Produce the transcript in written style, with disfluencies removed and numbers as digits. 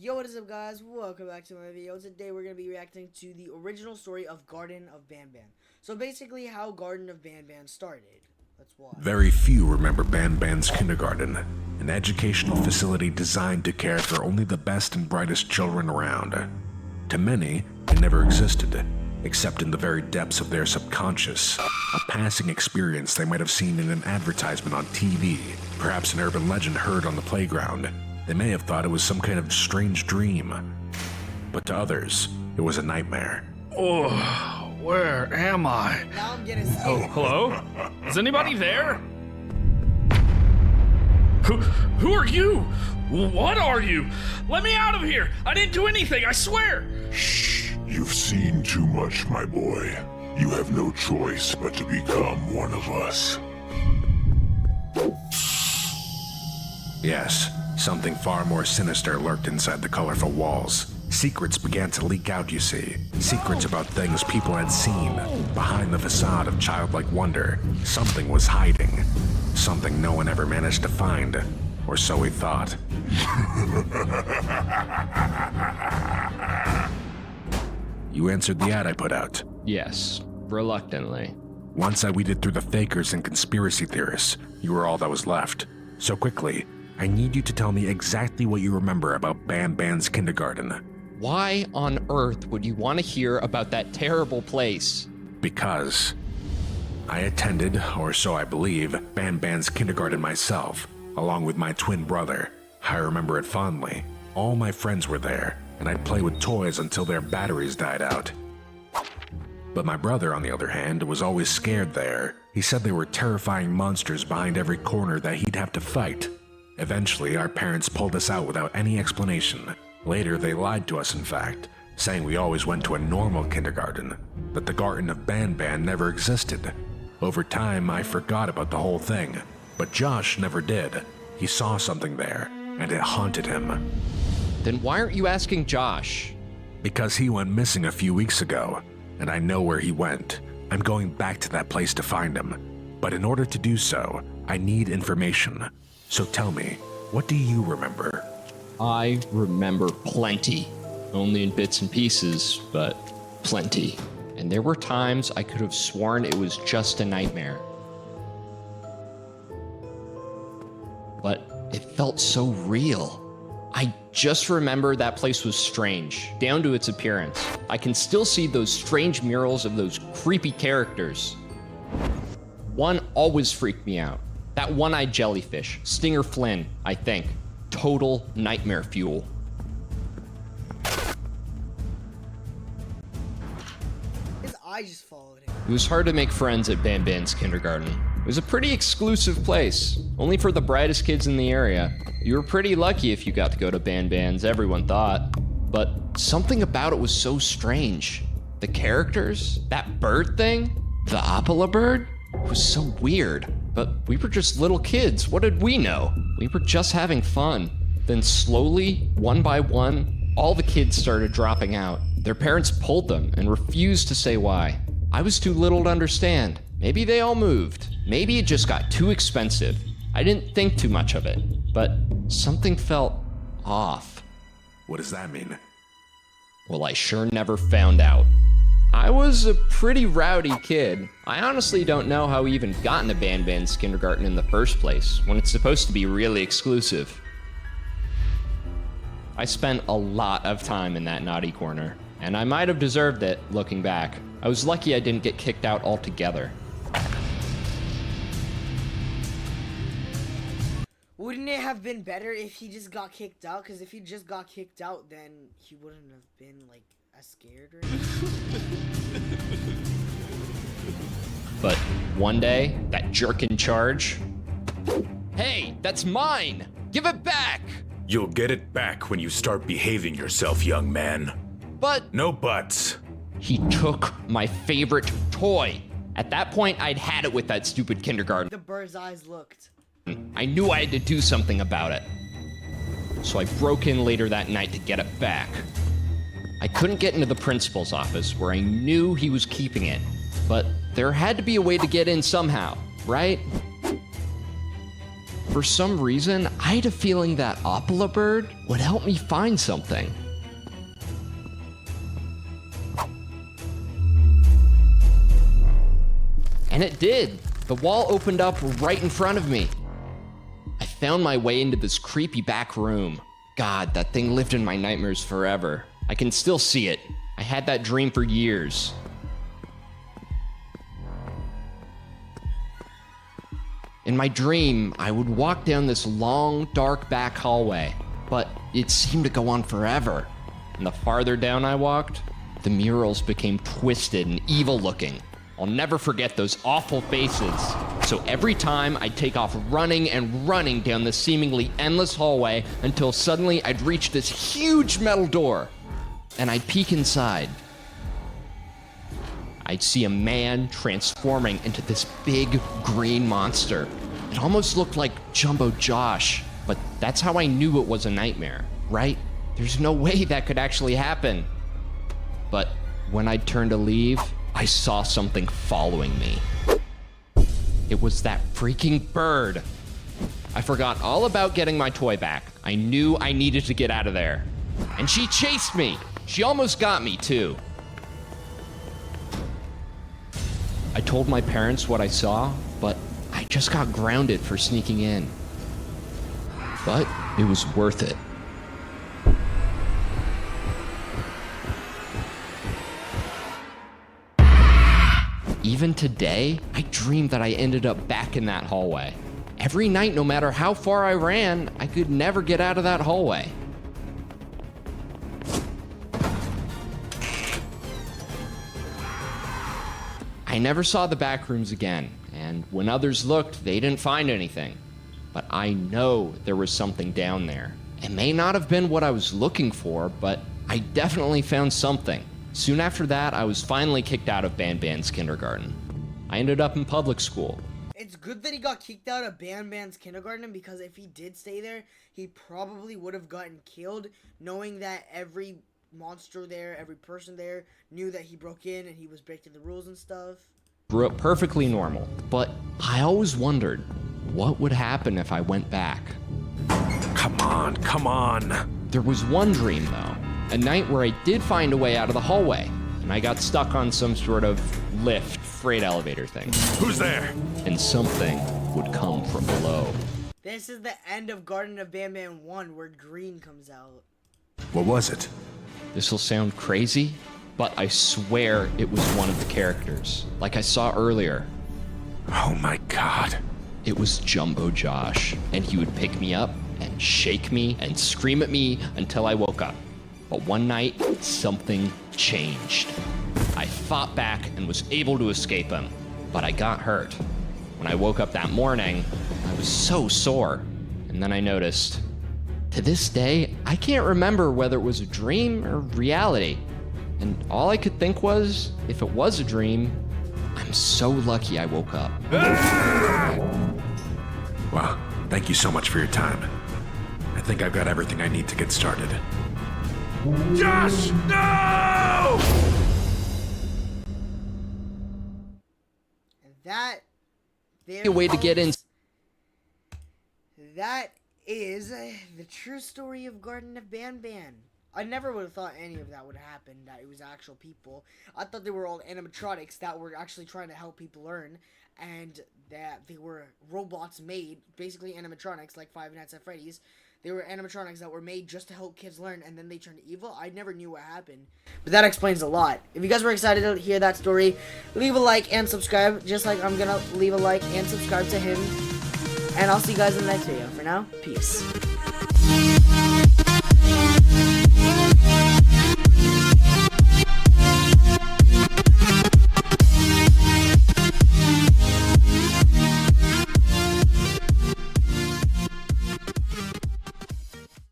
Yo, what is up, guys? Welcome back to my video. Today we're going to be reacting to the original story of Garten of Banban. So basically how Garten of Banban started. Let's watch. Very few remember Banban's kindergarten, an educational facility designed to care for only the best and brightest children around. To many, it never existed, except in the very depths of their subconscious, a passing experience they might have seen in an advertisement on TV, perhaps an urban legend heard on the playground. They may have thought it was some kind of strange dream, but to others, it was a nightmare. Oh, where am I? Now I'm getting scared. Oh, hello? Is anybody there? Who are you? What are you? Let me out of here! I didn't do anything, I swear! Shh, you've seen too much, my boy. You have no choice but to become one of us. Yes, something far more sinister lurked inside the colorful walls. Secrets began to leak out, you see. Secrets about things people had seen. Behind the facade of childlike wonder, something was hiding. Something no one ever managed to find. Or so we thought. You answered the ad I put out. Yes, reluctantly. Once I weeded through the fakers and conspiracy theorists, you were all that was left. So quickly, I need you to tell me exactly what you remember about Banban's kindergarten. Why on earth would you want to hear about that terrible place? Because I attended, or so I believe, Banban's kindergarten myself, along with my twin brother. I remember it fondly. All my friends were there, and I'd play with toys until their batteries died out. But my brother, on the other hand, was always scared there. He said there were terrifying monsters behind every corner that he'd have to fight. Eventually, our parents pulled us out without any explanation. Later, they lied to us, in fact, saying we always went to a normal kindergarten, that the Garten of Banban never existed. Over time, I forgot about the whole thing, but Josh never did. He saw something there, and it haunted him. Then why aren't you asking Josh? Because he went missing a few weeks ago, and I know where he went. I'm going back to that place to find him. But in order to do so, I need information. So tell me, what do you remember? I remember plenty. Only in bits and pieces, but plenty. And there were times I could have sworn it was just a nightmare. But it felt so real. I just remember that place was strange, down to its appearance. I can still see those strange murals of those creepy characters. One always freaked me out. That one-eyed jellyfish, Stinger Flynn, I think. Total nightmare fuel. His eye just followed him. It was hard to make friends at Banban's kindergarten. It was a pretty exclusive place, only for the brightest kids in the area. You were pretty lucky if you got to go to Banban's, everyone thought. But something about it was so strange. The characters, that bird thing, the Apala bird, was so weird. But we were just little kids, what did we know? We were just having fun. Then slowly, one by one, all the kids started dropping out. Their parents pulled them and refused to say why. I was too little to understand. Maybe they all moved. Maybe it just got too expensive. I didn't think too much of it, but something felt off. What does that mean? Well, I sure never found out. I was a pretty rowdy kid. I honestly don't know how we even got into Banban's kindergarten in the first place, when it's supposed to be really exclusive. I spent a lot of time in that naughty corner, and I might have deserved it, looking back. I was lucky I didn't get kicked out altogether. Wouldn't it have been better if he just got kicked out? Because if he just got kicked out, then he wouldn't have been, like, as scared or anything. But one day, that jerk in charge... Hey, that's mine! Give it back! You'll get it back when you start behaving yourself, young man. But... No buts. He took my favorite toy. At that point, I'd had it with that stupid kindergarten. The bird's eyes looked. I knew I had to do something about it. So I broke in later that night to get it back. I couldn't get into the principal's office where I knew he was keeping it, but there had to be a way to get in somehow, right? For some reason, I had a feeling that Opala bird would help me find something. And it did. The wall opened up right in front of me. I found my way into this creepy back room. God, that thing lived in my nightmares forever. I can still see it. I had that dream for years. In my dream, I would walk down this long, dark back hallway, but it seemed to go on forever. And the farther down I walked, the murals became twisted and evil looking. I'll never forget those awful faces. So every time I'd take off running and running down this seemingly endless hallway until suddenly I'd reach this huge metal door and I'd peek inside. I'd see a man transforming into this big green monster. It almost looked like Jumbo Josh, but that's how I knew it was a nightmare, right? There's no way that could actually happen. But when I'd turn to leave, I saw something following me. It was that freaking bird. I forgot all about getting my toy back. I knew I needed to get out of there. And she chased me. She almost got me too. I told my parents what I saw, but I just got grounded for sneaking in. But it was worth it. Even today, I dream that I ended up back in that hallway. Every night, no matter how far I ran, I could never get out of that hallway. I never saw the back rooms again, and when others looked, they didn't find anything. But I know there was something down there. It may not have been what I was looking for, but I definitely found something. Soon after that, I was finally kicked out of Banban's kindergarten. I ended up in public school. It's good that he got kicked out of Banban's kindergarten, because if he did stay there, he probably would have gotten killed, knowing that every monster there, every person there, knew that he broke in and he was breaking the rules and stuff. Grew up perfectly normal, but I always wondered, what would happen if I went back? Come on, come on. There was one dream, though. A night where I did find a way out of the hallway, and I got stuck on some sort of lift, freight elevator thing. Who's there? And something would come from below. This is the end of Garten of Banban 1, where Green comes out. What was it? This'll sound crazy, but I swear it was one of the characters, like I saw earlier. Oh my god. It was Jumbo Josh, and he would pick me up and shake me and scream at me until I woke up. But one night, something changed. I fought back and was able to escape him, but I got hurt. When I woke up that morning, I was so sore, and then I noticed, to this day, I can't remember whether it was a dream or reality. And all I could think was, if it was a dream, I'm so lucky I woke up. Well, thank you so much for your time. I think I've got everything I need to get started. Josh, no! And that... there A way to get in. That is the true story of Garten of Banban. I never would have thought any of that would happen, that it was actual people. I thought they were all animatronics that were actually trying to help people learn, and that they were robots made, basically animatronics, like Five Nights at Freddy's. They were animatronics that were made just to help kids learn, and then they turned evil. I never knew what happened. But that explains a lot. If you guys were excited to hear that story, leave a like and subscribe, just like I'm gonna leave a like and subscribe to him. And I'll see you guys in the next video. For now, peace.